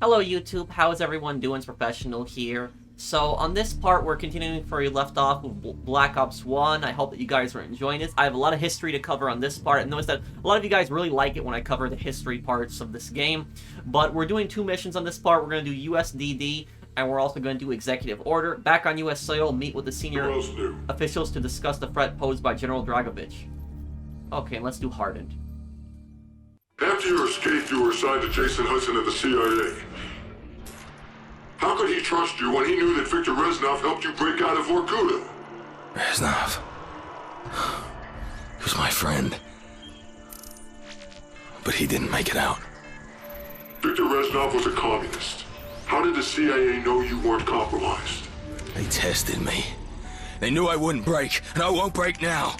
Hello YouTube, how is everyone doing? It's Professional here. So on this part, we're continuing where we left off with Black Ops 1. I hope that you guys are enjoying this. I have a lot of history to cover on this part, and notice that a lot of you guys really like it when I cover the history parts of this game. But we're doing two missions on this part. We're going to do u.s.d.d, and we're also going to do Executive Order. Back on U.S. soil, meet with the senior officials to discuss the threat posed by General Dragovich. Okay, let's do Hardened. After your escape, you were assigned to Jason Hudson at the CIA. How could he trust you when he knew that Victor Reznov helped you break out of Vorkuta? Reznov? He was my friend. But he didn't make it out. Victor Reznov was a communist. How did the CIA know you weren't compromised? They tested me. They knew I wouldn't break, and I won't break now.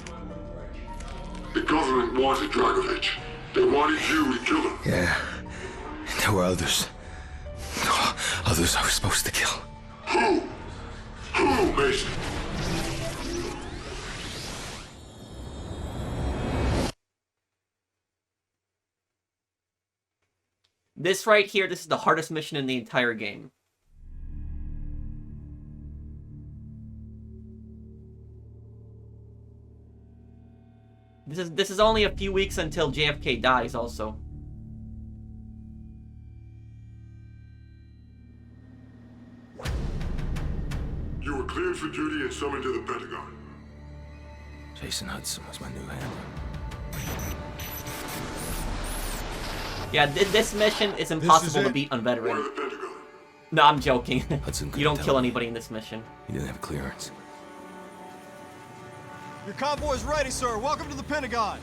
The government wanted Dragovich. They wanted you to kill him. Yeah. And there were others. Others I was supposed to kill. Who? Who, Mason? This right here, this is the hardest mission in the entire game. This is only a few weeks until JFK dies also. You were cleared for duty and summoned to the Pentagon. Jason Hudson was my new handler. Yeah, this mission is impossible to beat on Why veteran. the Pentagon? No, I'm joking. Hudson You don't couldn't kill tell me. anybody in this mission. He didn't have clearance. Your convoy's ready, sir. Welcome to the Pentagon.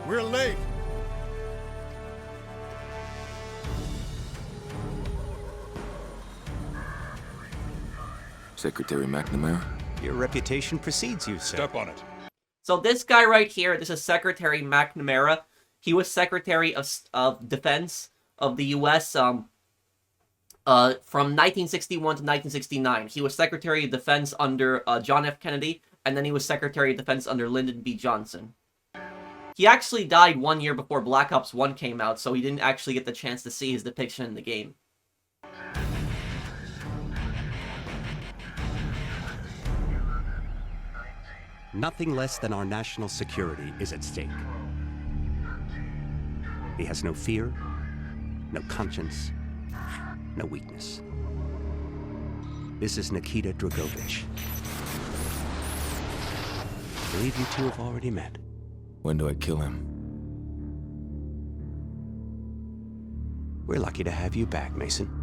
We're late. Secretary McNamara? Your reputation precedes you, sir. Step on it. So this guy right here, this is Secretary McNamara. He was Secretary of Defense of the U.S. From 1961 to 1969. He was Secretary of Defense under John F. Kennedy, and then he was Secretary of Defense under Lyndon B. Johnson. He actually died 1 year before Black Ops 1 came out, so he didn't actually get the chance to see his depiction in the game. Nothing less than our national security is at stake. He has no fear, no conscience, no weakness. This is Nikita Dragovich. I believe you two have already met. When do I kill him? We're lucky to have you back, Mason.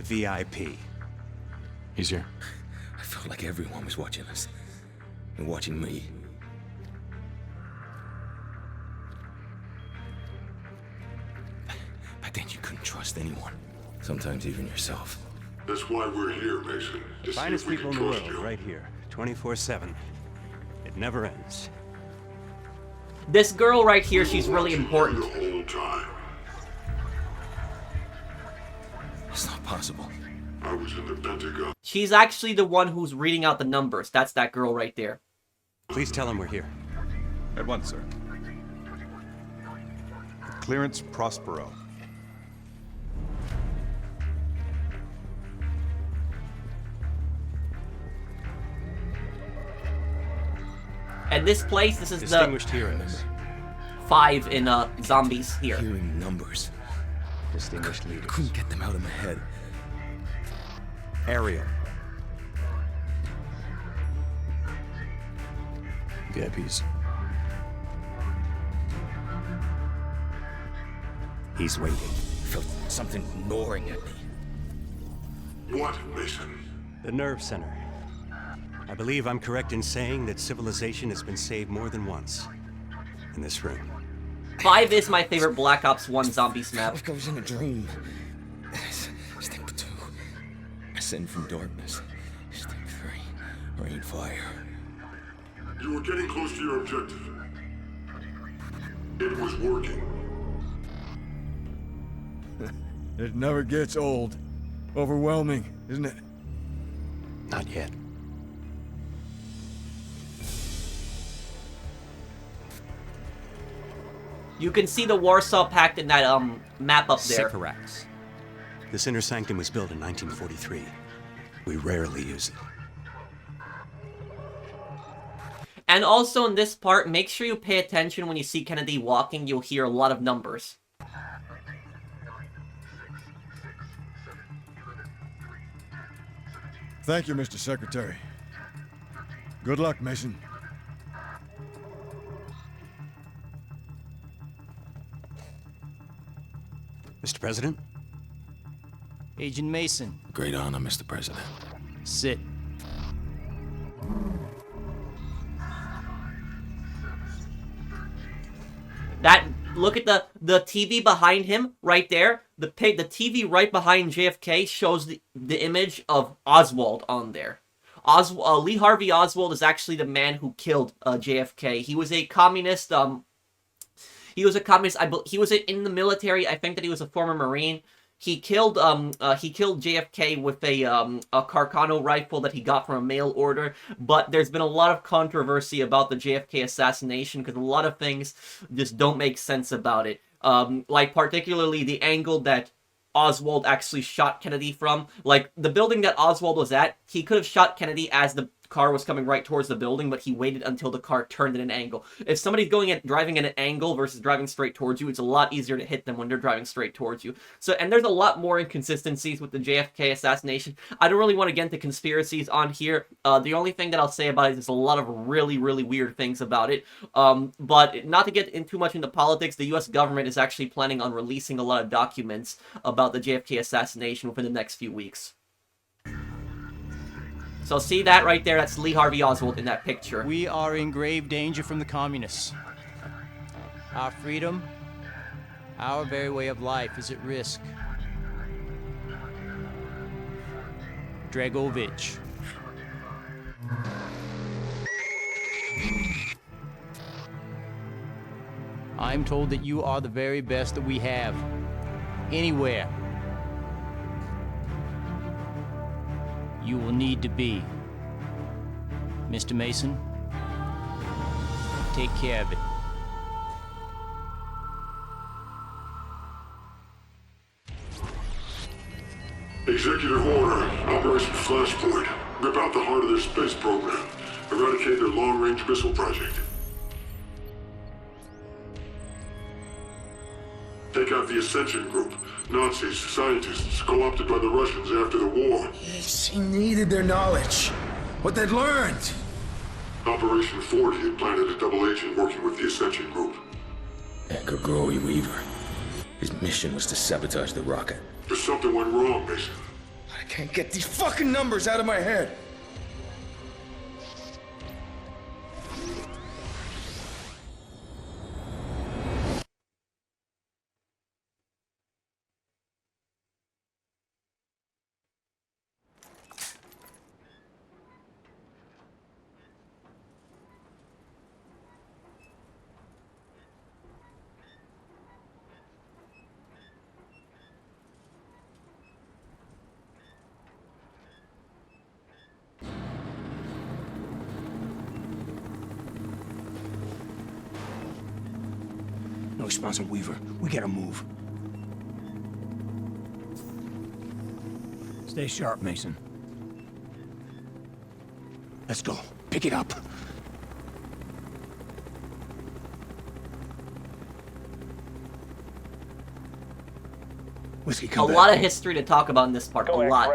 VIP. He's here. I felt like everyone was watching us. And watching me. Back then you couldn't trust anyone. Sometimes even yourself. That's why we're here, Mason. To see Finest if we people can in the trust world, you. right here. 24/7. It never ends. This girl right here, she's really important. The whole time. It's not possible. I was in the Pentagon. She's actually the one who's reading out the numbers. That's that girl right there. Please tell him we're here. At once, sir. Clearance Prospero. And this place, this is the Distinguished heroes. 5 in zombies here. Hearing numbers. Distinguished I leaders. couldn't get them out of my head. Ariel. VIPs. He's waiting. I felt something gnawing at me. What, Mason? The nerve center. I believe I'm correct in saying that civilization has been saved more than once. In this room. 5 is my favorite Black Ops 1 zombies map. Like I was in a dream. Step 2. Ascend from darkness. Step 3. Rain fire. You were getting close to your objective. It was working. It never gets old. Overwhelming, isn't it? Not yet. You can see the Warsaw Pact in that map up there. Sycorax. This inner sanctum was built in 1943. We rarely use it. And also in this part, make sure you pay attention when you see Kennedy walking. You'll hear a lot of numbers. Thank you, Mr. Secretary. Good luck, Mason. Mr. President? Agent Mason, Great honor, Mr. President. sit. Look at the TV behind him right there. The TV right behind JFK shows the image of Oswald on there. Lee Harvey Oswald is actually the man who killed JFK. He was a communist. He was in the military. I think that he was a former Marine. He killed JFK with a Carcano rifle that he got from a mail order. But there's been a lot of controversy about the JFK assassination because a lot of things just don't make sense about it. Like particularly the angle that Oswald actually shot Kennedy from. Like the building that Oswald was at, he could have shot Kennedy as the car was coming right towards the building, but he waited until the car turned at an angle. If somebody's driving at an angle versus driving straight towards you, it's a lot easier to hit them when they're driving straight towards you. So, and there's a lot more inconsistencies with the JFK assassination. I don't really want to get into conspiracies on here. The only thing that I'll say about it is a lot of really, really weird things about it. But not to get too much into politics, the U.S. government is actually planning on releasing a lot of documents about the JFK assassination within the next few weeks. So see that right there? That's Lee Harvey Oswald in that picture. We are in grave danger from the communists. Our freedom, our very way of life is at risk. Dragovich. I'm told that you are the very best that we have. Anywhere. You will need to be. Mr. Mason, take care of it. Executive order, Operation Flashpoint. Rip out the heart of their space program. Eradicate their long-range missile project. Take out the Ascension Group. Nazis, scientists, co-opted by the Russians after the war. She needed their knowledge. What they'd learned. Operation 40 had planted a double agent working with the Ascension Group. And Grigori Weaver. His mission was to sabotage the rocket. But something went wrong, Mason. I can't get these fucking numbers out of my head. No response from Weaver. We gotta move. Stay sharp, Mason. Let's go. Pick it up. Whiskey, come A back. lot of history to talk about in this part. A lot.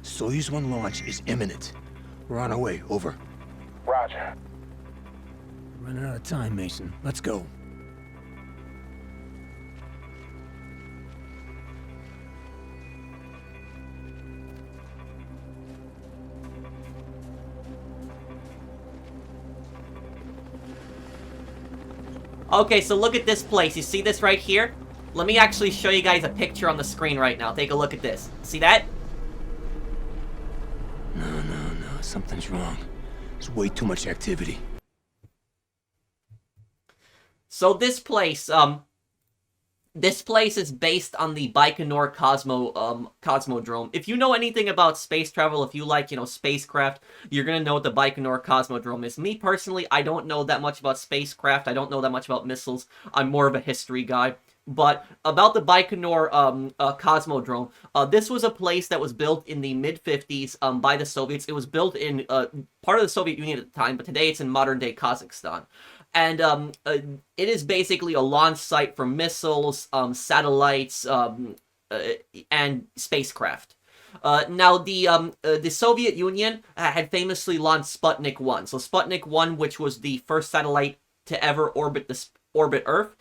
Soyuz 1 launch is imminent. We're on our way. Over. Roger. Running out of time, Mason. Let's go. Okay, so look at this place. You see this right here? Let me actually show you guys a picture on the screen right now. Take a look at this. See that? No. Something's wrong. There's way too much activity. So this place is based on the Baikonur Cosmodrome. If you know anything about space travel, if you like, spacecraft, you're gonna know what the Baikonur Cosmodrome is. Me, personally, I don't know that much about spacecraft. I don't know that much about missiles. I'm more of a history guy. But about the Baikonur Cosmodrome, this was a place that was built in the mid-50s by the Soviets. It was built in part of the Soviet Union at the time, but today it's in modern-day Kazakhstan. And it is basically a launch site for missiles, satellites, and spacecraft. Now, the Soviet Union had famously launched Sputnik 1. So Sputnik 1, which was the first satellite to ever orbit Earth,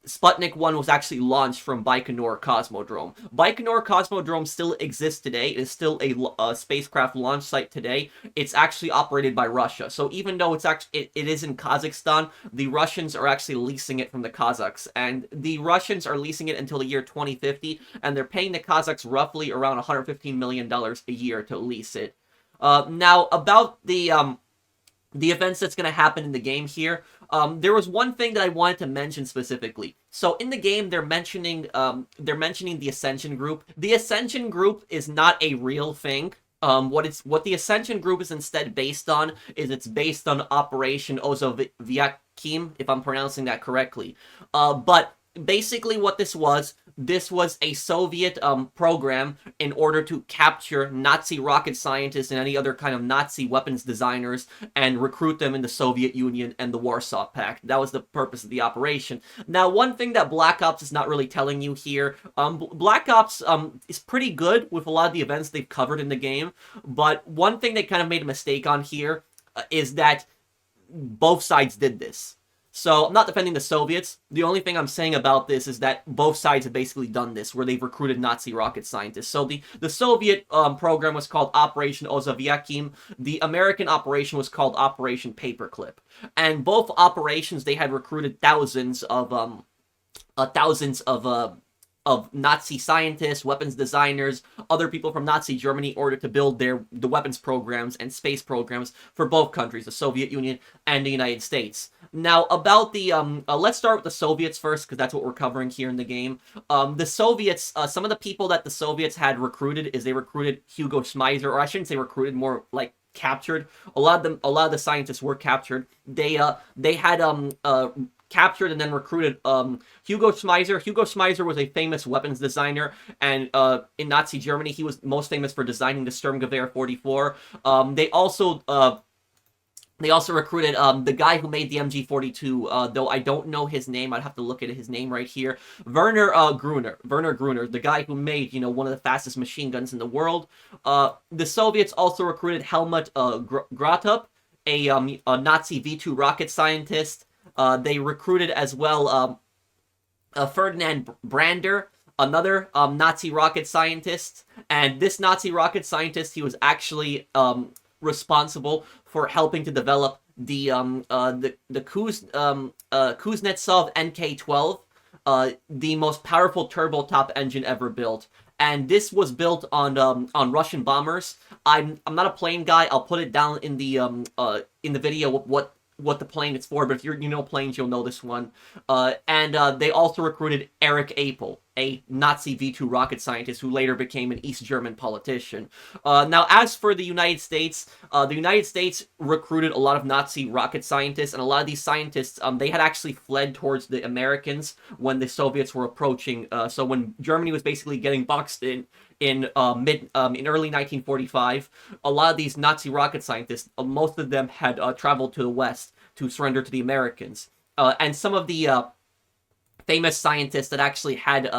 Sputnik 1 was actually launched from Baikonur Cosmodrome. Baikonur Cosmodrome still exists today. It is still a spacecraft launch site today. It's actually operated by Russia. So even though it is in Kazakhstan, the Russians are actually leasing it from the Kazakhs. And the Russians are leasing it until the year 2050, and they're paying the Kazakhs roughly around $115 million a year to lease it. Now, about the events that's going to happen in the game here, there was one thing that I wanted to mention specifically. So in the game, they're mentioning the Ascension Group. The Ascension Group is not a real thing. What the Ascension Group is instead based on is it's based on Operation Ozoviakim, if I'm pronouncing that correctly. But basically what this was a Soviet program in order to capture Nazi rocket scientists and any other kind of Nazi weapons designers and recruit them in the Soviet Union and the Warsaw Pact. That was the purpose of the operation. Now, one thing that Black Ops is not really telling you here, Black Ops is pretty good with a lot of the events they've covered in the game, but one thing they kind of made a mistake on here is that both sides did this. So, I'm not defending the Soviets. The only thing I'm saying about this is that both sides have basically done this, where they've recruited Nazi rocket scientists. So, the Soviet program was called Operation Ozoviakim. The American operation was called Operation Paperclip. And both operations, they had recruited thousands of Nazi scientists, weapons designers, other people from Nazi Germany in order to build the weapons programs and space programs for both countries, the Soviet Union and the United States. Now, about the, let's start with the Soviets first, because that's what we're covering here in the game. The Soviets, some of the people that the Soviets had recruited is they recruited Hugo Schmeisser, or I shouldn't say recruited, more like captured. A lot of the scientists were captured. They had, captured and then recruited Hugo Schmeisser. Hugo Schmeisser was a famous weapons designer, and in Nazi Germany, he was most famous for designing the Sturmgewehr 44. They also recruited the guy who made the MG42, though I don't know his name. I'd have to look at his name right here. Werner Gruner, the guy who made, one of the fastest machine guns in the world. The Soviets also recruited Helmut Gratup, a Nazi V2 rocket scientist. They recruited as well Ferdinand Brander, another Nazi rocket scientist. And this Nazi rocket scientist, he was actually responsible for helping to develop the Kuznetsov NK-12, the most powerful turboprop engine ever built. And this was built on Russian bombers. I'm not a plane guy. I'll put it down in the video what the plane is for, but if you know planes, you'll know this one. And they also recruited Erich Apel, a Nazi V2 rocket scientist who later became an East German politician. Now, as for the United States recruited a lot of Nazi rocket scientists, and a lot of these scientists, they had actually fled towards the Americans when the Soviets were approaching. So when Germany was basically getting boxed in early 1945, a lot of these Nazi rocket scientists, most of them had traveled to the West to surrender to the Americans. And some of the famous scientists that actually had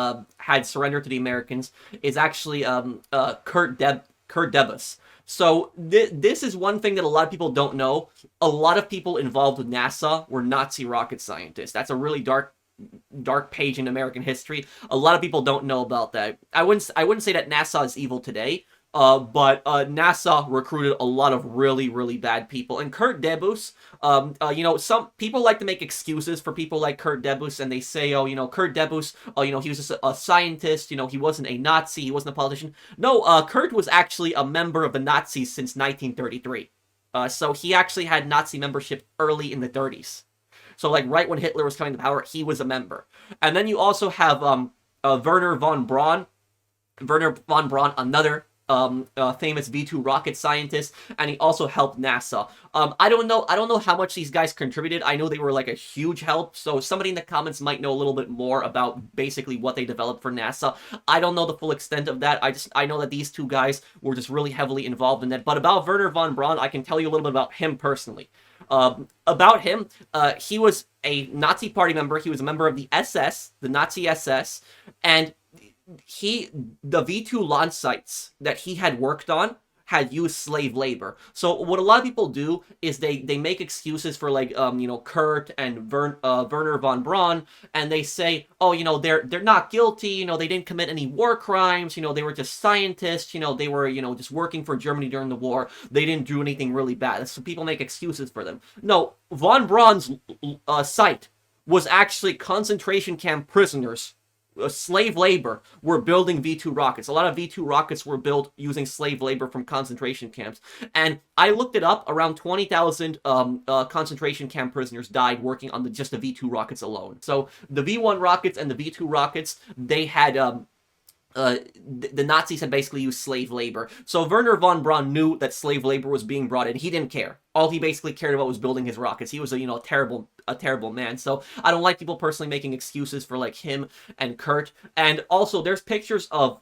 surrendered to the Americans is actually Kurt Debus. So this is one thing that a lot of people don't know. A lot of people involved with NASA were Nazi rocket scientists. That's a really dark page in American history. A lot of people don't know about that. I wouldn't say that NASA is evil today, but NASA recruited a lot of really, really bad people. And Kurt Debus, some people like to make excuses for people like Kurt Debus, and they say, Kurt Debus, he was just a scientist, he wasn't a Nazi, he wasn't a politician. No, Kurt was actually a member of the Nazis since 1933. So he actually had Nazi membership early in the 30s. So like right when Hitler was coming to power, he was a member. And then you also have Werner von Braun. Werner von Braun, another famous V2 rocket scientist, and he also helped NASA. I don't know how much these guys contributed. I know they were like a huge help, so somebody in the comments might know a little bit more about basically what they developed for NASA. I don't know the full extent of that. I know that these two guys were just really heavily involved in that. But about Werner von Braun, I can tell you a little bit about him personally. About him, he was a Nazi party member. He was a member of the SS, the Nazi SS, and the V2 launch sites that he had worked on had used slave labor. So what a lot of people do is they make excuses for like Kurt and Werner von Braun, and they say, oh, they're not guilty, they didn't commit any war crimes, they were just scientists, they were just working for Germany during the war, they didn't do anything really bad. So people make excuses for them. No, von Braun's site was actually concentration camp prisoners. Slave labor were building V2 rockets. A lot of V2 rockets were built using slave labor from concentration camps. And I looked it up, around 20,000 concentration camp prisoners died working on just the V2 rockets alone. So the V1 rockets and the V2 rockets, they had the Nazis had basically used slave labor. So Werner von Braun knew that slave labor was being brought in. He didn't care. All he basically cared about was building his rockets. He was a terrible man. So I don't like people personally making excuses for like him and Kurt. And also there's pictures of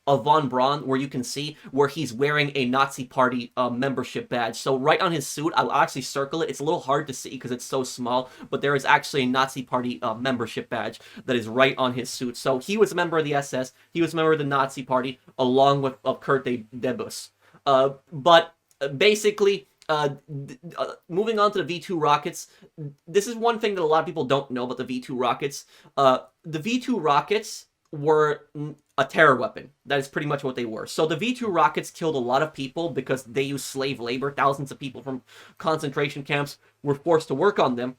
von Braun where you can see where he's wearing a Nazi party membership badge. So right on his suit, I'll actually circle it. It's a little hard to see because it's so small, but there is actually a Nazi party membership badge that is right on his suit. So he was a member of the SS. He was a member of the Nazi party along with Kurt Debus. But basically, moving on to the V2 rockets, this is one thing that a lot of people don't know about the V2 rockets. The V2 rockets were a terror weapon. That is pretty much what they were. So the V2 rockets killed a lot of people because they used slave labor. Thousands of people from concentration camps were forced to work on them.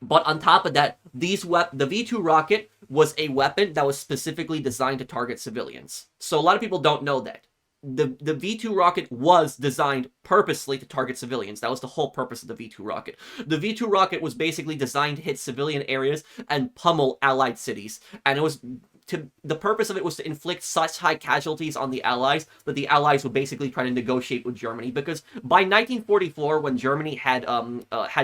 But on top of that, the V2 rocket was a weapon that was specifically designed to target civilians. So a lot of people don't know that. The V2 rocket was designed purposely to target civilians. That was the whole purpose of the V2 rocket. The V2 rocket was basically designed to hit civilian areas and pummel Allied cities. And it was the purpose of it was to inflict such high casualties on the Allies that the Allies would basically try to negotiate with Germany, because by 1944, when Germany had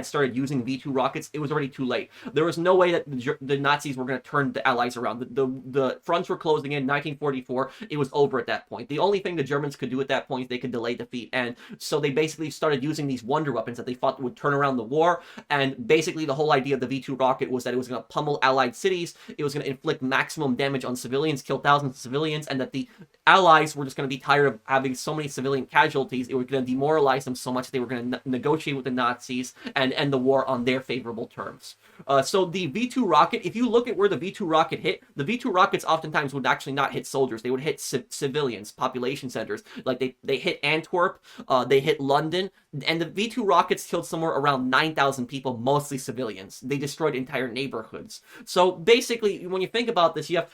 started using V2 rockets, it was already too late. There was no way that the Nazis were going to turn the Allies around. The fronts were closing in 1944. It was over at that point. The only thing the Germans could do at that point is they could delay defeat, and so they basically started using these wonder weapons that they thought would turn around the war. And basically the whole idea of the V2 rocket was that it was going to pummel Allied cities, it was going to inflict maximum damage on civilians, kill thousands of civilians, and that the Allies were just going to be tired of having so many civilian casualties. It was going to demoralize them so much they were going to negotiate with the Nazis and end the war on their favorable terms. So the V2 rocket, if you look at where the V2 rocket hit, the V2 rockets oftentimes would actually not hit soldiers. They would hit civilians, population centers. Like they hit Antwerp, they hit London, and the V2 rockets killed somewhere around 9,000 people, mostly civilians. They destroyed entire neighborhoods. So basically, when you think about this, you have,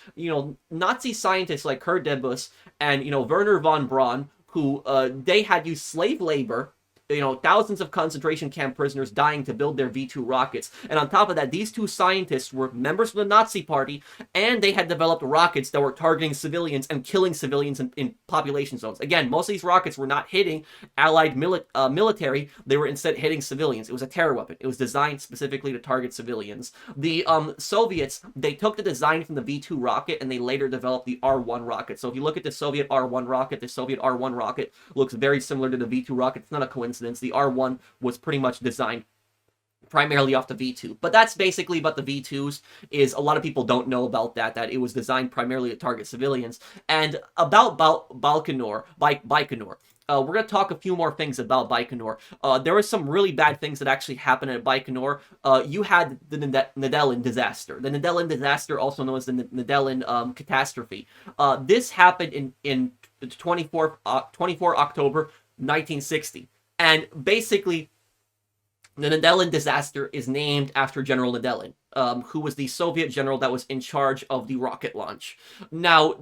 Nazi scientists like Kurt Debus and, Werner von Braun, who they had used slave labor, thousands of concentration camp prisoners dying to build their V2 rockets. And on top of that, these two scientists were members of the Nazi party, and they had developed rockets that were targeting civilians and killing civilians in population zones. Again, most of these rockets were not hitting Allied military. They were instead hitting civilians. It was a terror weapon. It was designed specifically to target civilians. The Soviets, they took the design from the V2 rocket, and they later developed the R1 rocket. So if you look at the Soviet R1 rocket looks very similar to the V2 rocket. It's not a coincidence. The R1 was pretty much designed primarily off the V2. But that's basically about the V2s, is a lot of people don't know about that it was designed primarily to target civilians. And about Baikonur, we're going to talk a few more things about Baikonur. There were some really bad things that actually happened at Baikonur. You had the Nedelin disaster. The Nedelin disaster, also known as the Nedelin catastrophe. This happened in 24 October 1960. And basically, the Nedelin disaster is named after General Nedelin, who was the Soviet general that was in charge of the rocket launch. Now,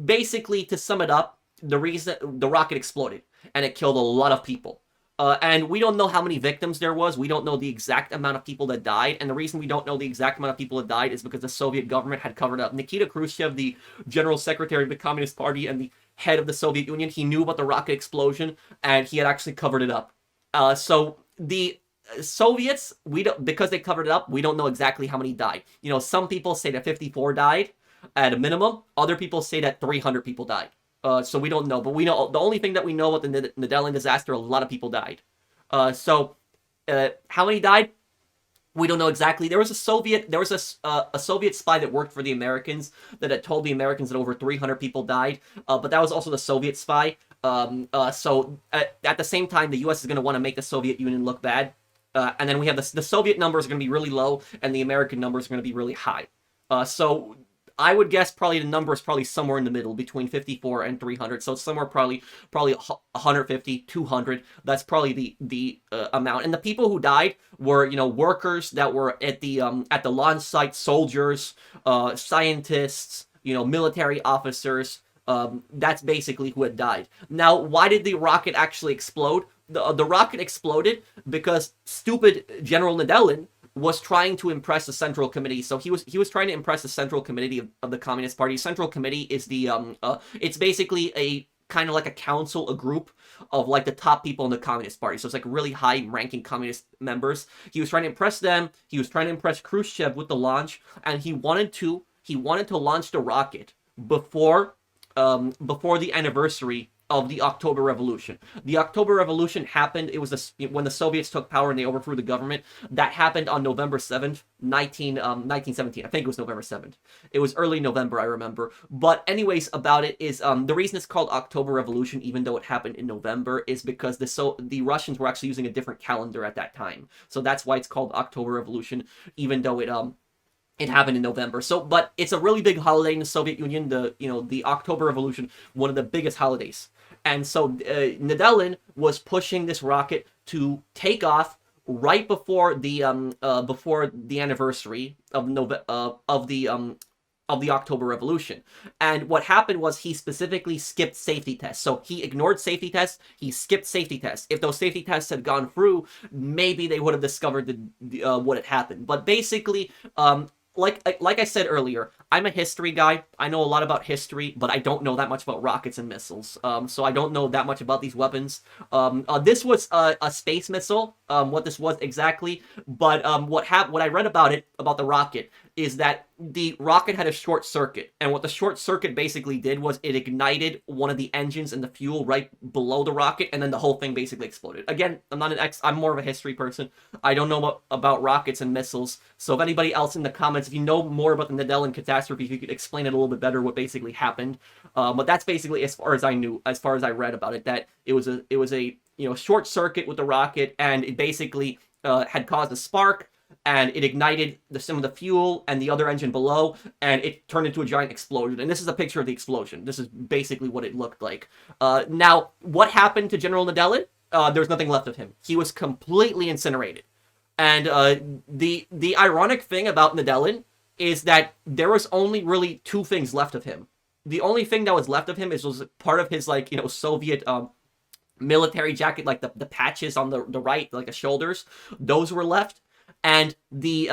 basically, to sum it up, the reason the rocket exploded, and it killed a lot of people. And we don't know how many victims there was. We don't know the exact amount of people that died. And the reason we don't know the exact amount of people that died is because the Soviet government had covered up. Nikita Khrushchev, the general secretary of the Communist Party and the head of the Soviet Union, he knew about the rocket explosion, and he had actually covered it up. So the Soviets, because they covered it up, we don't know exactly how many died. Some people say that 54 died at a minimum. Other people say that 300 people died. So we don't know, but we know the only thing that we know about the Nedelin disaster, a lot of people died. So how many died? We don't know exactly. There was a Soviet spy that worked for the Americans that had told the Americans that over 300 people died, but that was also the Soviet spy. So at the same time, the U.S. is going to want to make the Soviet Union look bad, and then we have the Soviet numbers are going to be really low, and the American numbers are going to be really high. So I would guess probably the number is probably somewhere in the middle between 54 and 300. So it's somewhere probably 150, 200. That's probably the amount. And the people who died were, workers that were at the launch site, soldiers, scientists, military officers. That's basically who had died. Now, why did the rocket actually explode? The rocket exploded because stupid General Nedelin was trying to impress the Central Committee. So he was trying to impress the Central Committee of the Communist Party. Central Committee is it's basically a kind of like a council, a group of like the top people in the Communist Party. So it's like really high-ranking communist members. He was trying to impress them. He was trying to impress Khrushchev with the launch, and he wanted to launch the rocket before the anniversary of the October Revolution. The October Revolution happened, it was when the Soviets took power and they overthrew the government. That happened on November 7th, 1917. I think it was November 7th. It was early November, I remember. But anyways, about it is, the reason it's called October Revolution, even though it happened in November, is because the Russians were actually using a different calendar at that time. So that's why it's called October Revolution, even though it happened in November. So, but it's a really big holiday in the Soviet Union. The October Revolution, one of the biggest holidays. And so Nedelin was pushing this rocket to take off right before the anniversary of the October Revolution. And what happened was he specifically skipped safety tests. So he ignored safety tests. He skipped safety tests. If those safety tests had gone through, maybe they would have discovered what had happened. But basically, like I said earlier, I'm a history guy. I know a lot about history, but I don't know that much about rockets and missiles. So I don't know that much about these weapons. This was a space missile, what this was exactly. But what I read about the rocket, is that the rocket had a short circuit. And what the short circuit basically did was it ignited one of the engines and the fuel right below the rocket, and then the whole thing basically exploded. Again, I'm more of a history person. I don't know about rockets and missiles. So if anybody else in the comments, if you know more about the Nedelin catastrophe, if you could explain it a little bit better what basically happened. But that's basically as far as I knew, as far as I read about it, that it was a short circuit with the rocket, and it basically had caused a spark, and it ignited some of the fuel and the other engine below, and it turned into a giant explosion. And this is a picture of the explosion. This is basically what it looked like. Now, what happened to General Nedelin? There's nothing left of him. He was completely incinerated. And the ironic thing about Nedelin is that there was only really two things left of him. The only thing that was left of him was part of his Soviet military jacket, like the patches on the right, like the shoulders. Those were left. And the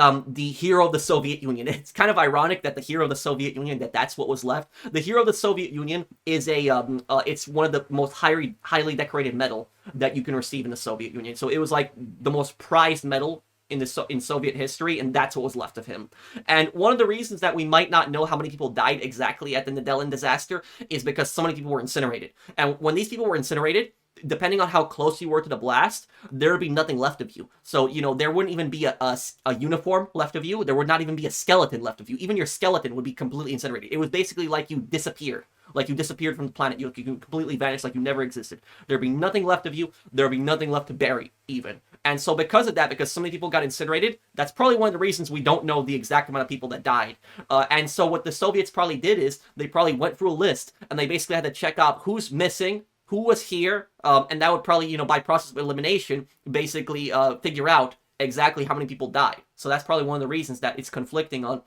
hero of the Soviet Union. It's kind of ironic that the hero of the Soviet Union, that's what was left. The hero of the Soviet Union is it's one of the most highly decorated medal that you can receive in the Soviet Union. So it was like the most prized medal in Soviet history, and that's what was left of him. And one of the reasons that we might not know how many people died exactly at the Nedelin disaster is because so many people were incinerated. And when these people were incinerated, depending on how close you were to the blast, there would be nothing left of you. So, there wouldn't even be a uniform left of you. There would not even be a skeleton left of you. Even your skeleton would be completely incinerated. It was basically like you disappeared. Like you disappeared from the planet. You completely vanished, like you never existed. There'd be nothing left of you. There'd be nothing left to bury, even. And so because of that, because so many people got incinerated, that's probably one of the reasons we don't know the exact amount of people that died. And so what the Soviets probably did is, they probably went through a list, and they basically had to check out who's missing, who was here, and that would probably, by process of elimination, basically figure out exactly how many people died. So that's probably one of the reasons that it's conflicting on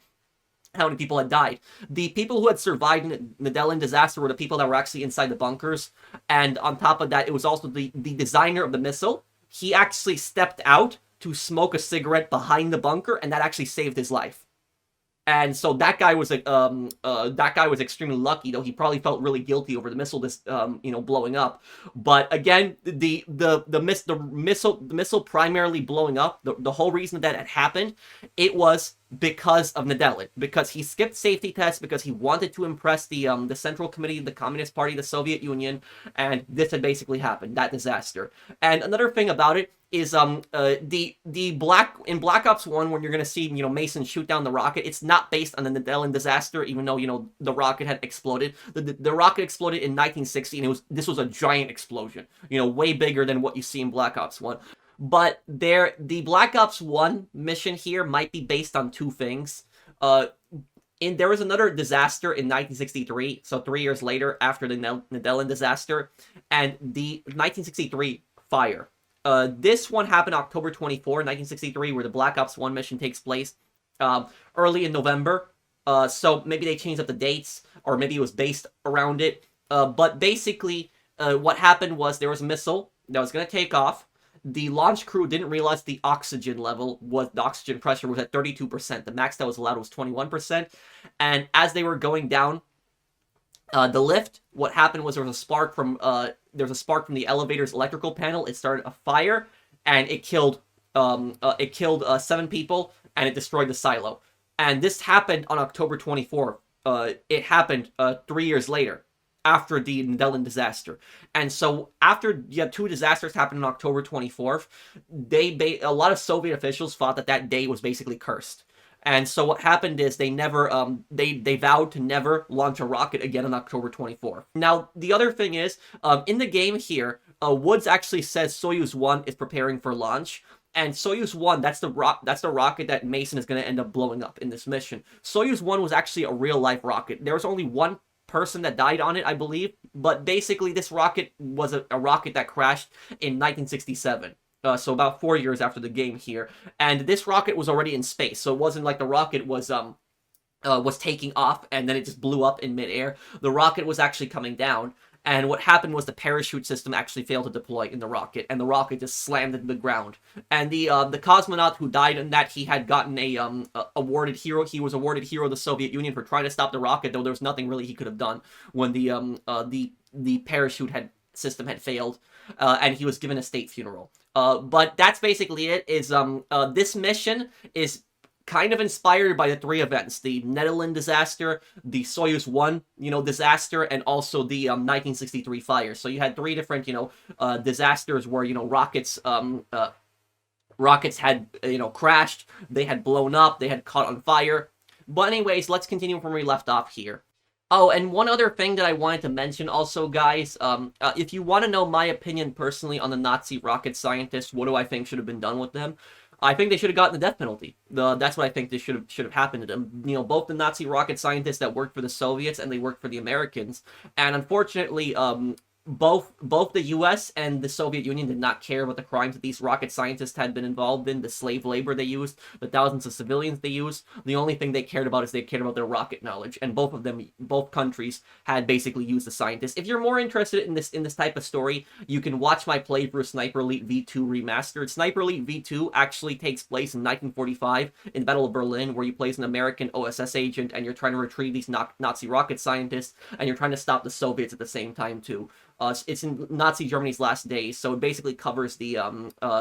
how many people had died. The people who had survived the Nedelin disaster were the people that were actually inside the bunkers. And on top of that, it was also the designer of the missile. He actually stepped out to smoke a cigarette behind the bunker, and that actually saved his life. And so that guy was extremely lucky, though he probably felt really guilty over the missile blowing up. But again, the missile primarily blowing up, the whole reason that it happened, it was because of Nedelin, because he skipped safety tests, because he wanted to impress the Central Committee of the Communist Party of the Soviet Union, and this had basically happened, that disaster. And another thing about it is in Black Ops 1, when you're gonna see Mason shoot down the rocket, it's not based on the Nedelin disaster, even though the rocket had exploded. The rocket exploded in 1960, and this was a giant explosion, way bigger than what you see in Black Ops 1. But the Black Ops 1 mission here might be based on two things. There was another disaster in 1963, so 3 years later after the Nedelin disaster, and the 1963 fire. This one happened October 24, 1963, where the Black Ops 1 mission takes place early in November. So maybe they changed up the dates, or maybe it was based around it. But basically, what happened was there was a missile that was going to take off. The launch crew didn't realize the oxygen pressure was at 32%. The max that was allowed was 21%. And as they were going down the lift, what happened was there was a spark from the elevator's electrical panel. It started a fire, and it killed 7 people, and it destroyed the silo. And this happened on October 24th. It happened 3 years later, after the Nedelin disaster. And so after you had 2 disasters happen on October 24th, a lot of Soviet officials thought that day was basically cursed. And so what happened is they vowed to never launch a rocket again on October 24th. Now, the other thing is, in the game here, Woods actually says Soyuz 1 is preparing for launch. And Soyuz 1, that's the rocket that Mason is going to end up blowing up in this mission. Soyuz 1 was actually a real-life rocket. There was only one person that died on it, I believe. But basically, this rocket was a rocket that crashed in 1967. So about 4 years after the game here. And this rocket was already in space, so it wasn't like the rocket was taking off and then it just blew up in midair. The rocket was actually coming down, and what happened was the parachute system actually failed to deploy in the rocket, and the rocket just slammed into the ground. And the cosmonaut who died in that, he had gotten awarded hero. He was awarded Hero of the Soviet Union for trying to stop the rocket, though there was nothing really he could have done when the parachute system had failed, and he was given a state funeral. But that's basically it. This mission is kind of inspired by the 3 events: the Nedelin disaster, the Soyuz 1, disaster, and also the 1963 fire. So you had 3 different, disasters where, rockets had, crashed, they had blown up, they had caught on fire. But anyways, let's continue from where we left off here. Oh, and one other thing that I wanted to mention also, guys, if you want to know my opinion personally on the Nazi rocket scientists, what do I think should have been done with them? I think they should have gotten the death penalty. That's what I think should have happened to them. Both the Nazi rocket scientists that worked for the Soviets and they worked for the Americans. And unfortunately, both the U.S. and the Soviet Union did not care about the crimes that these rocket scientists had been involved in, the slave labor they used, the thousands of civilians they used. The only thing they cared about is they cared about their rocket knowledge, and both countries had basically used the scientists. If you're more interested in this type of story, you can watch my playthrough Sniper Elite V2 Remastered. Sniper Elite V2 actually takes place in 1945 in the Battle of Berlin, where you play as an American OSS agent, and you're trying to retrieve these Nazi rocket scientists, and you're trying to stop the Soviets at the same time too. It's in Nazi Germany's last days, so it basically covers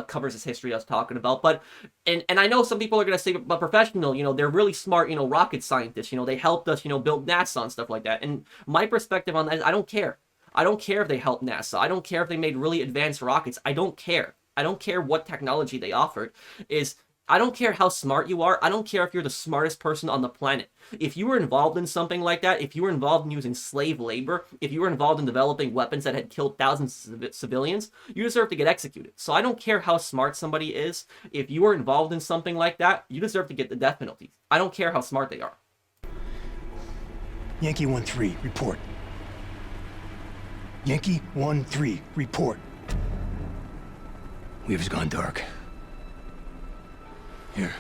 covers this history I was talking about. But and I know some people are gonna say, but professional, they're really smart, rocket scientists, they helped us, build NASA and stuff like that. And my perspective on that is I don't care. I don't care if they helped NASA. I don't care if they made really advanced rockets. I don't care. I don't care what technology they offered. I don't care how smart you are. I don't care if you're the smartest person on the planet. If you were involved in something like that, if you were involved in using slave labor, if you were involved in developing weapons that had killed thousands of civilians, you deserve to get executed. So I don't care how smart somebody is. If you were involved in something like that, you deserve to get the death penalty. I don't care how smart they are. Yankee 1-3, report. Yankee 1-3, report. Weaver's gone dark. Here,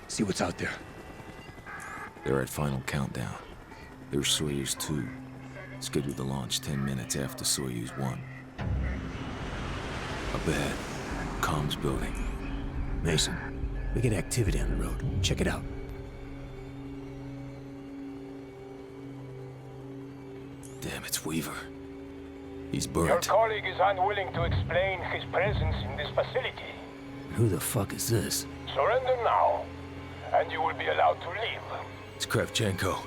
see what's out there. They're at final countdown. There's Soyuz 2, scheduled to launch 10 minutes after Soyuz 1. Up ahead, comms building. Mason, we get activity on the road. Check it out. Damn, it's Weaver. He's Your burnt. colleague is unwilling to explain his presence in this facility. Who the fuck is this? Surrender now, and you will be allowed to leave. It's Kravchenko.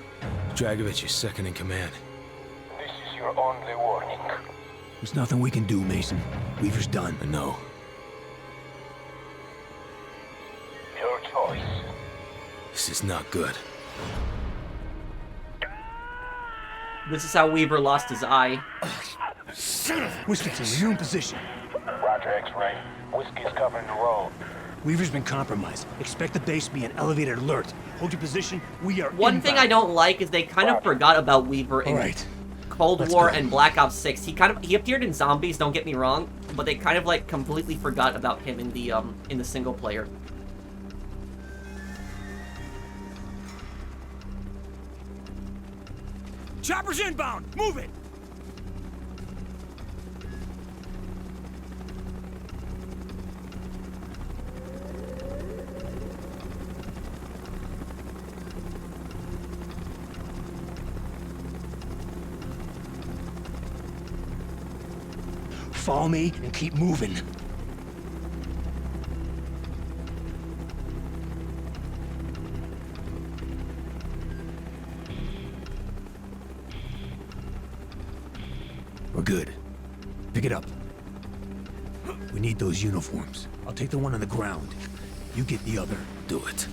Dragovich is second in command. This is your only warning. There's nothing we can do, Mason. Weaver's done. I know. Your choice. This is not good. This is how Weaver lost his eye. Whiskey team, you're in position. Roger, X-Ray. Whiskey's covering the road. Weaver's been compromised. Expect the base to be an elevated alert. Hold your position. We are One thing I don't like is they kind of forgot about Weaver in Alright. Cold Let's War go. and Black Ops 6. He appeared in Zombies, don't get me wrong, but they kind of like completely forgot about him in the single player. Chopper's inbound! Move it! Follow me and keep moving. We're good. Pick it up. We need those uniforms. I'll take the one on the ground. You get the other. Do it.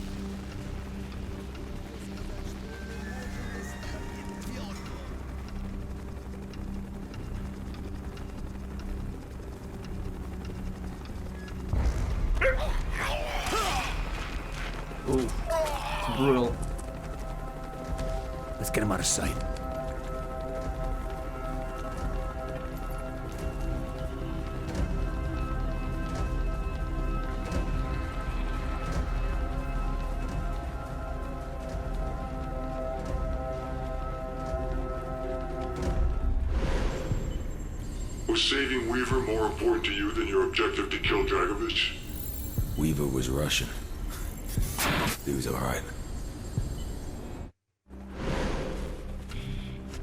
Ooh, it's brutal. Let's get him out of sight. Was saving Weaver more important to you than your objective to kill Dragovich? Weaver was Russian. He was alright.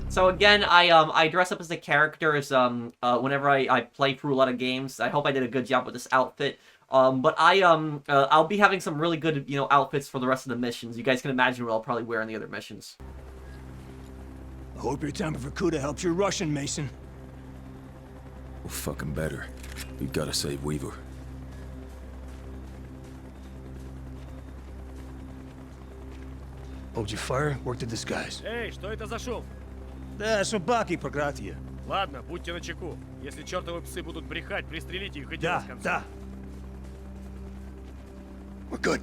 So again, I dress up as the characters whenever I play through a lot of games. I hope I did a good job with this outfit. But I'll be having some really good outfits for the rest of the missions. You guys can imagine what I'll probably wear in the other missions. I hope your time for Kuda helps your Russian, Mason. Well, fucking better. We've got to save Weaver. Hold your fire, work the disguise. Эй, что это за шум? Да, собаки проклятые. Ладно, будьте начеку. Если чертовы псы будут брехать, пристрелите их и дело Да, с концом. да. We're good.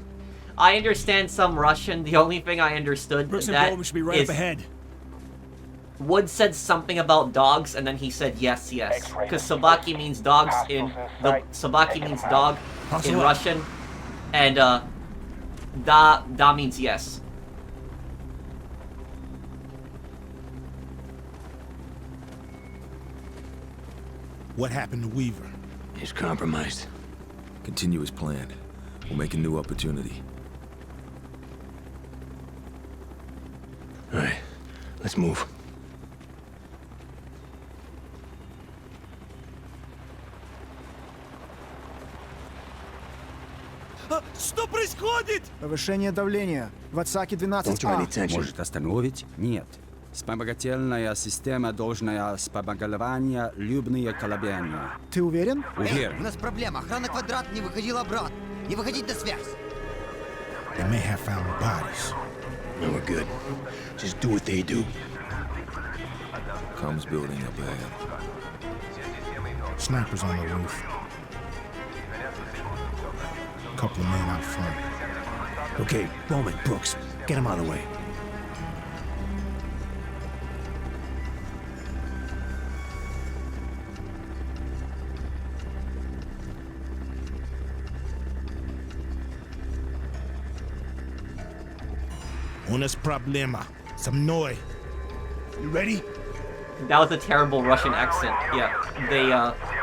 I understand some Russian. The only thing I understood Brooks and that Bowman should be right is up ahead. Wood said something about dogs, and then he said yes, yes. Because Sabaki means dogs in Sabaki means dog in Russian, and da means yes. What happened to Weaver? He's compromised. Continue as planned. We'll make a new opportunity. All right, let's move. Что происходит? Повышение давления. В отсаке Don't draw any 12А. attention. Может остановить? Нет. Вспомогательная система должна вспомогательная любые колебания. Ты уверен? Уверен. У нас проблема. Охрана квадрат не выходила обратно. Не выходить на связь. They may have found bodies. No, we're good. Just do what they do. Comms building up ahead. Snipers on the roof. Couple of men out front. Okay, Bowman, Brooks, get him out of the way. У нас проблема. Со мной. You ready? That was a terrible Russian accent. Yeah,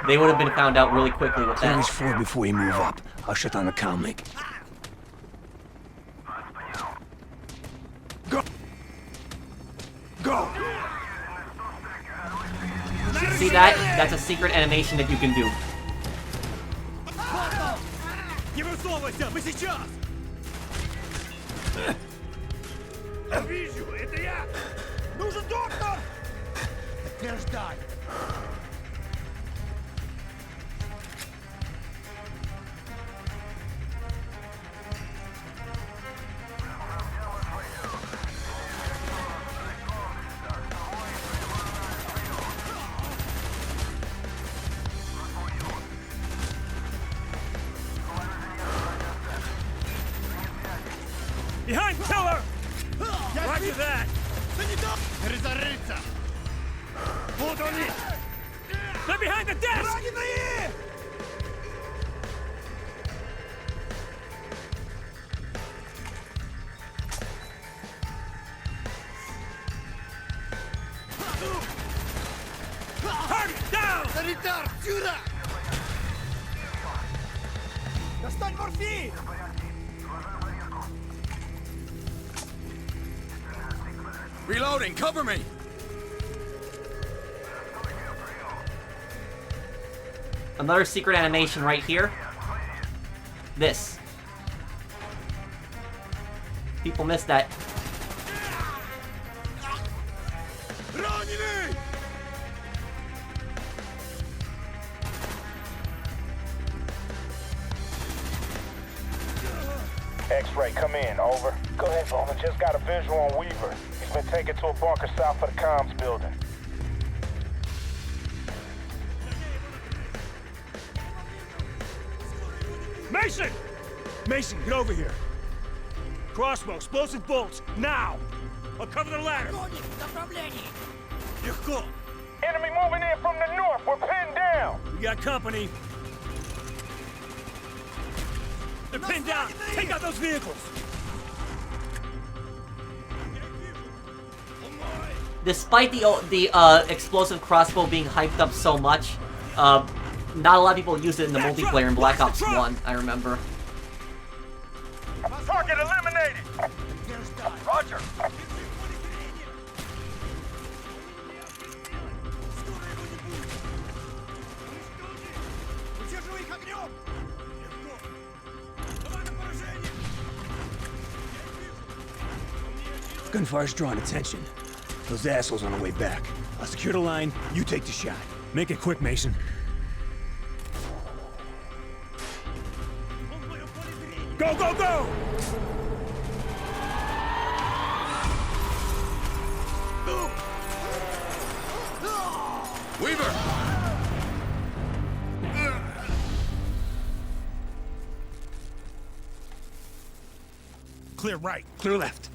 they would have been found out really quickly with Clear that. these four before you move up. I'll shut down the comm link. Go! Go! See that? That's a secret animation that you can do. Не высовывайся, мы сейчас! Вижу, это я! Нужен доктор! Подтверждай. Behind pillar! Roger that! Разорыться! Вот они! They're behind the desk! Target down! Санитар, сюда! Достань морфин! Reloading, cover me! Another secret animation right here. This. People miss that. X-ray, come in, over. Go ahead, Bowman. Just got a visual on Weaver. He's been taken to a bunker south of the comms building. Mason! Mason, get over here. Crossbow, explosive bolts, now! I'll cover the ladder. Легко. Enemy moving in from the north. We're pinned down. We got company. They're pinned down. Take out those vehicles. Despite the explosive crossbow being hyped up so much, not a lot of people use it in the multiplayer in Black Ops 1, I remember. Target eliminated. Roger. Gunfire's drawing attention. Those assholes on the way back. I'll secure the line, you take the shot. Make it quick, Mason. Go, go, go! Weaver! Clear right, clear left.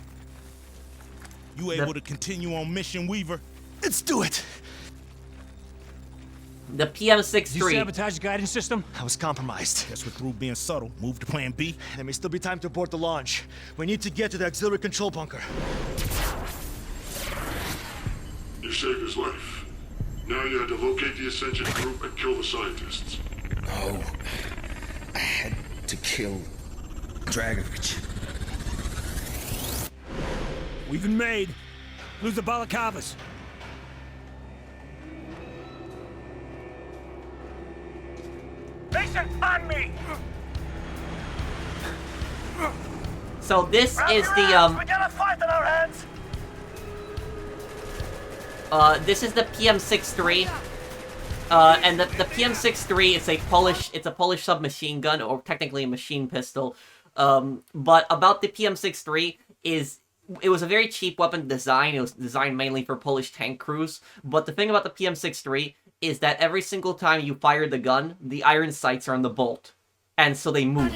You able to continue on mission, Weaver? Let's do it! The PM63. Did you sabotage the guidance system? I was compromised. Guess we're through being subtle. Move to plan B. There may still be time to abort the launch. We need to get to the auxiliary control bunker. You saved his life. Now you had to locate the Ascension group and kill the scientists. No. I had to kill Dragovich. We've been made. Lose the Balaclavas. Mason, on me! So this is the We got a fight on our hands! this is the PM63. And the PM63 is a Polish submachine gun, or technically a machine pistol. But about the PM63 is it was a very cheap weapon to design. It was designed mainly for Polish tank crews. But the thing about the PM63 is that every single time you fire the gun, the iron sights are on the bolt. And so they move.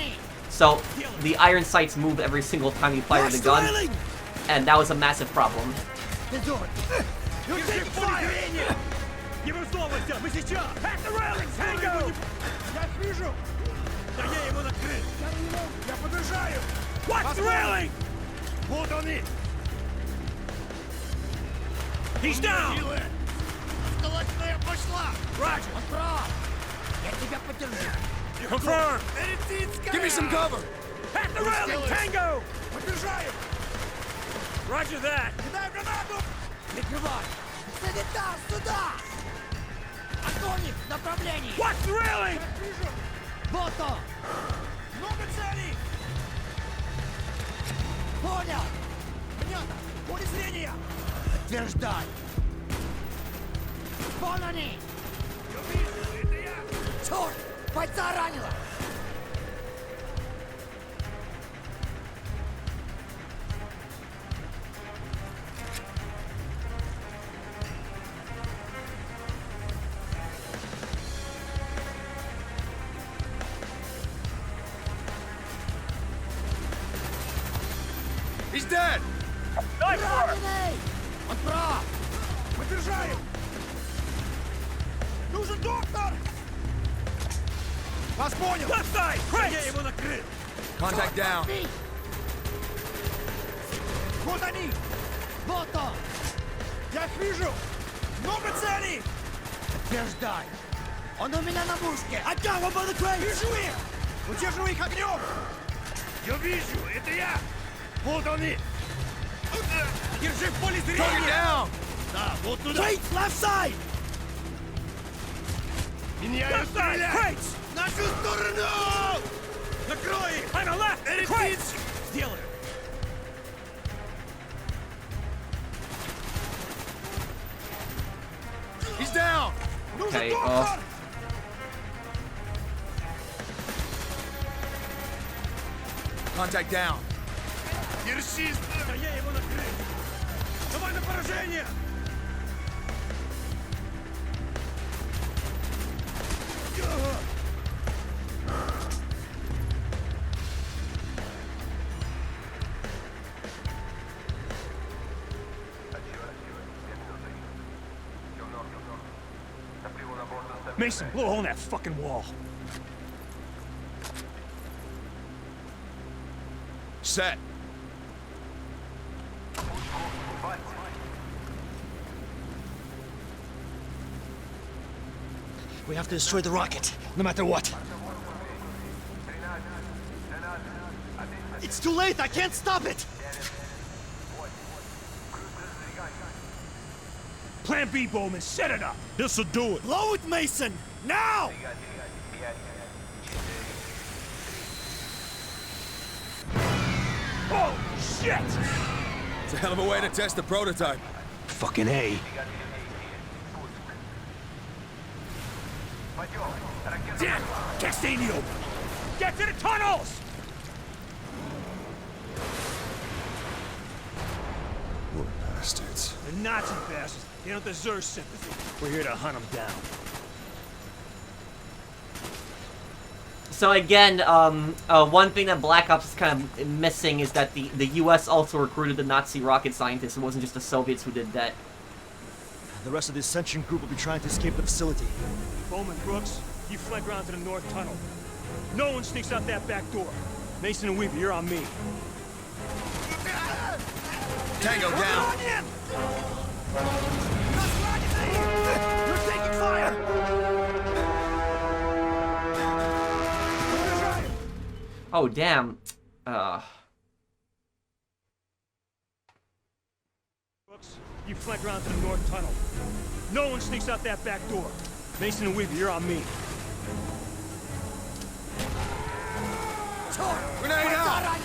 So the iron sights move every single time you fire the gun. And that was a massive problem. Не высовывайся, мы сейчас! At the railings, Tango! Я вижу! Да я ему накрыл! Я подъезжаю! Watch the railing! Вот они! He's down! Сколочная пошла! Roger! Он прав! Я тебя поддержу! Confirm! Give me some cover! At the railing, Tango! Поддержаю! Roger that! Кидай гранату! Прикрывай! Санитар, сюда! Огонь в направлении! Watch the railing! Вижу! Вот он! Много целей! Понял! Понятно! Поле зрения! Подтверждай! Вон они! Я вижу, это я! Черт! Бойца ранило! He's dead! Раненый! Он прав! Поддержаем! Нужен доктор! Вас понял! Left side! Я его накрыл! Contact down. Вот они! Вот он! Я их вижу! Много целей! Подтверждай! Он у меня на мушке! I got one by the crate! Вижу их! Удерживай их огнем! Я вижу! Это я! Вот они! Держи в поле зрения! Да, вот туда! Wait, left side! Меняю стрелять! Нашу сторону! Накрой их! I'm a left! Crates! Сделаю! He's down! Okay, Contact down. Держись! Да я его накрыл! Давай на поражение! Mason, blow a hole in that fucking wall. Set. We have to destroy the rocket, no matter what. It's too late, I can't stop it! Plan B, Bowman, set it up! This'll do it! Blow it, Mason! Now! Oh, shit! It's a hell of a way to test the prototype. Fucking A. Damn! Can't stay in the open! Get to the tunnels! Poor bastards. The Nazi bastards. They don't deserve sympathy. We're here to hunt them down. So again, one thing that Black Ops is kind of missing is that the U.S. also recruited the Nazi rocket scientists. It wasn't just the Soviets who did that. The rest of the Ascension group will be trying to escape the facility. Bowman, Brooks, you flank around to the north tunnel. No one sneaks out that back door. Mason and Weaver, you're on me. Tango down. You're taking fire! Oh damn. Brooks, you flank around to the north tunnel. No one sneaks out that back door. Mason and Weaver, you're on me. Grenade out!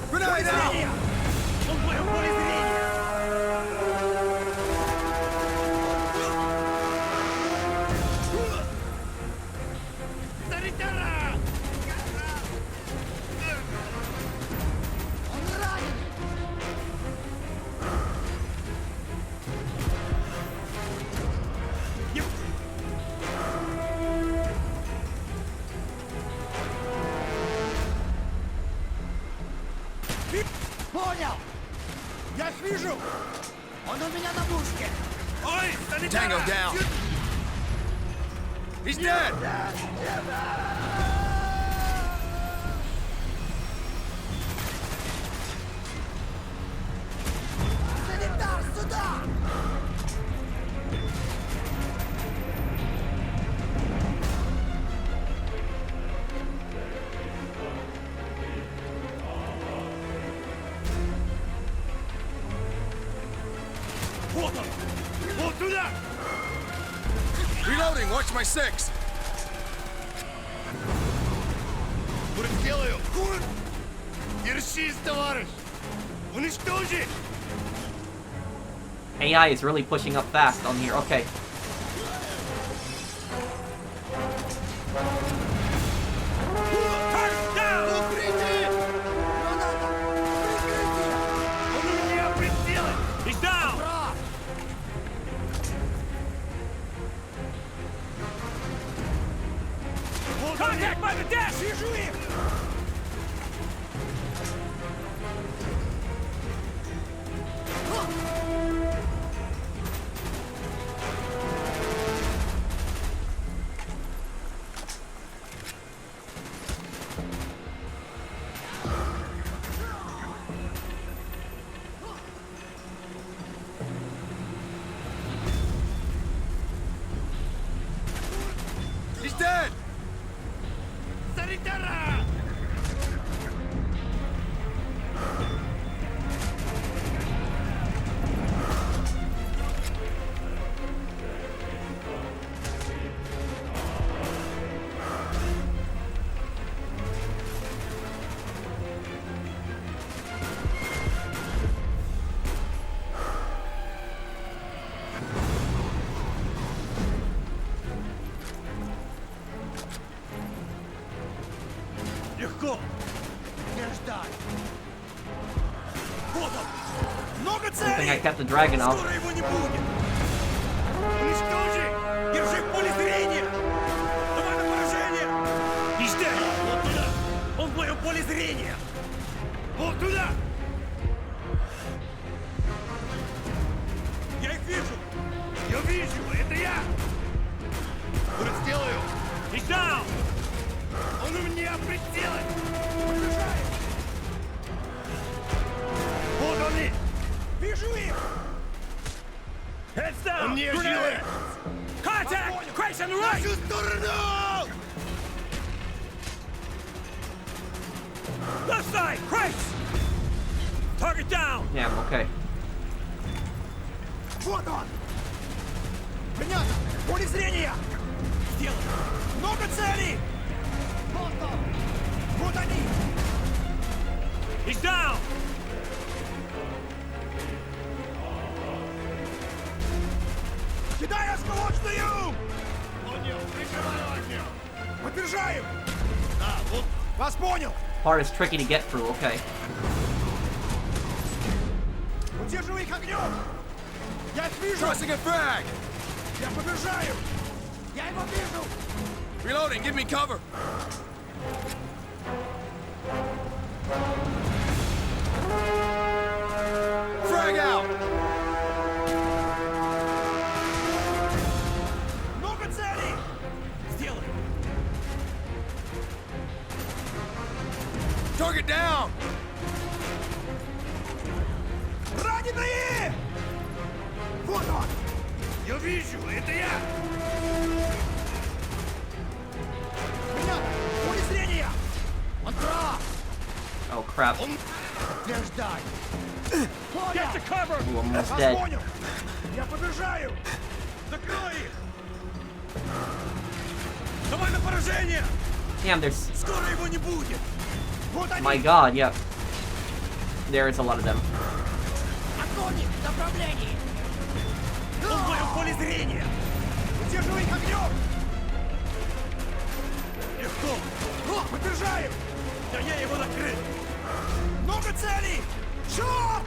Grenade out! Понял! Я их вижу! Он у меня на мушке! Ой, Tango down. He's dead! Вот он! Вот туда! Reloading, watch my six! Сделаю! Кур! Держись, товарищ! Уничтожи! AI is really pushing up fast on here. Okay. He's down! Contact by the dash! Вижу их! He's dead! Санитара! Легко! Ждать! Вот он! Много Good thing I целей! kept the dragon off. Скоро его не будет! Уничтожи! Держи в поле зрения! Давай на поражение! И жди! Вот туда! Он в моем поле зрения! Вот туда! Я их вижу! Я вижу! Это я! Будет сделаю! И down! Он у меня прицелен! Побежай! Вот они! Вижу их! Heads down! Он мне делает! Contact! Crash on the right! В нашу сторону! Left side! Crash! Target down! Damn, okay. Вот он! Понятно! Поле зрения! Сделано! Много целей! Вот он! Вот они! He's down! Кидай осколочную! Понял, прикрываю огнем! Поддержаю! Да, вот... Вас понял! Part is tricky to get through, okay. Удерживай их огнем! Я их вижу! Tossing a frag! Я поддержаю! Я его вижу! Reloading, give me cover! Frag out! Много целей! Сделай! Target down! Раненые! Вот он! Я вижу, это я! Понятно! Поле зрения! Он прав! Oh crap. Утверждай! Get to cover! Ooh, almost Вас dead. понял! Я побежаю! Закрой их! Давай на поражение! Damn, there's... Скоро его не будет! Вот они! My god, yep. There is a lot of them. Огонь в направлении! Он в моем поле зрения! Удерживай их огнем! Легко! Поддержаем! Да я его накрыл! Много целей! Черт!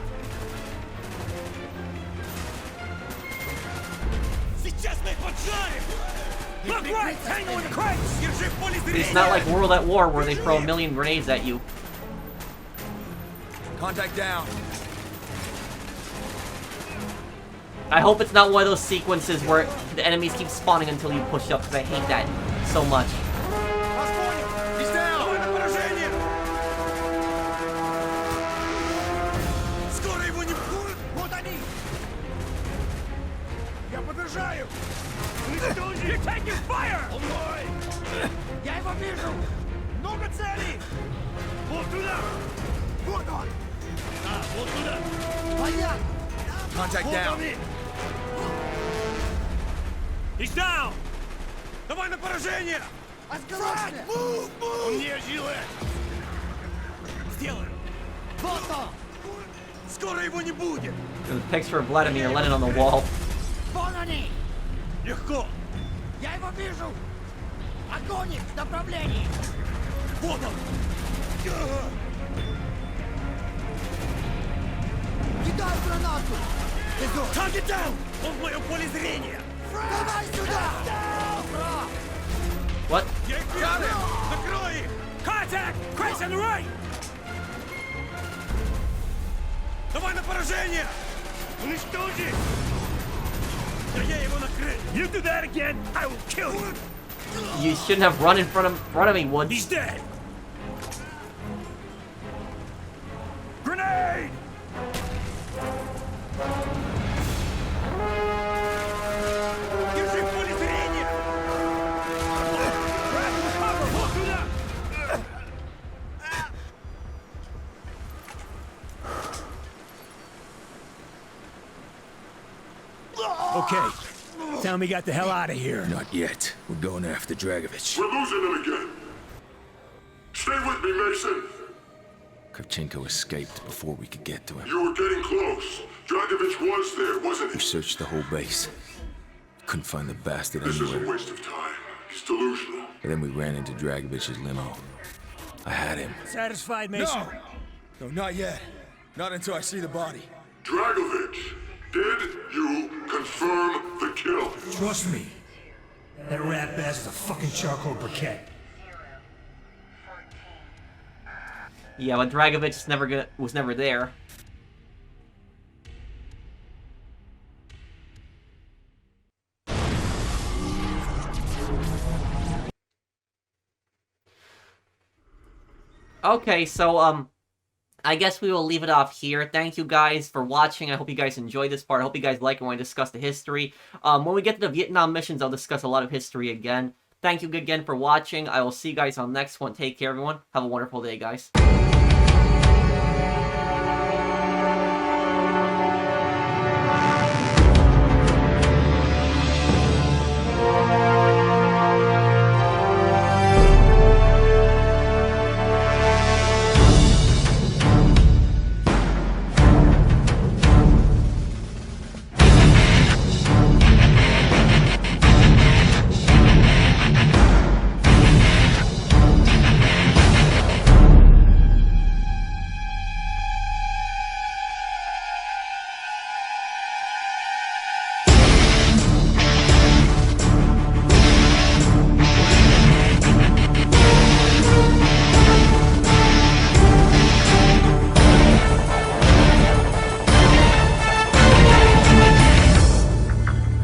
Сейчас мы их поджарим! Look right! Tango in the crates! Держи в поле зрения! It's not like World at War where they throw a million grenades at you. Contact down. I hope it's not one of those sequences where the enemies keep spawning until you push up, because I hate that so much. He's down! Давай на поражение! Скоро его не будет! Вот они! Я поддержаю! You're taking fire! Он мой! Я его вижу! Много целей! Вот туда! Вот он! Да, вот туда! Понятно! Contact Вот down. они! He's down! Давай на поражение! Осторожно! Он не жилет! Сделаем! Вот он! Скоро его не будет! There's a picture of Vladimir Lenin on the wall. Вон они! Легко! Я его вижу! Огонь в направлении! Вот он! Кидай гранату! Histort! Target down! Он в моем поле зрения! Давай сюда! What? Я их вижу! Закрой их! Contact! Crash on the right! Давай на поражение! Уничтожи! Да я его накрыл! You do that again, I will kill you! You shouldn't have run in front of me, Woods. He's dead! Grenade! Держи в поле зрения! Grab and cover! Вот сюда! Okay. Tell me got the hell out of here. Not yet. We're going after Dragovich. We're losing them again. Stay with me, Mason. Kravchenko escaped before we could get to him. You were getting close. Dragovich was there, wasn't We he? searched the whole base. Couldn't find the bastard This is a anywhere. waste of time. He's delusional. And then we ran into Dragovich's limo. I had him. Satisfied, Mason? No, not yet. Not until I see the body. Dragovich, did you confirm the kill? Trust me. That rat bast's a fucking charcoal briquette. Yeah, but Dragovich was never there. Okay, so I guess we will leave it off here. Thank you guys for watching. I hope you guys enjoyed this part. I hope you guys like it when I discuss the history. When we get to the Vietnam missions, I'll discuss a lot of history again. Thank you again for watching. I will see you guys on the next one. Take care, everyone. Have a wonderful day, guys.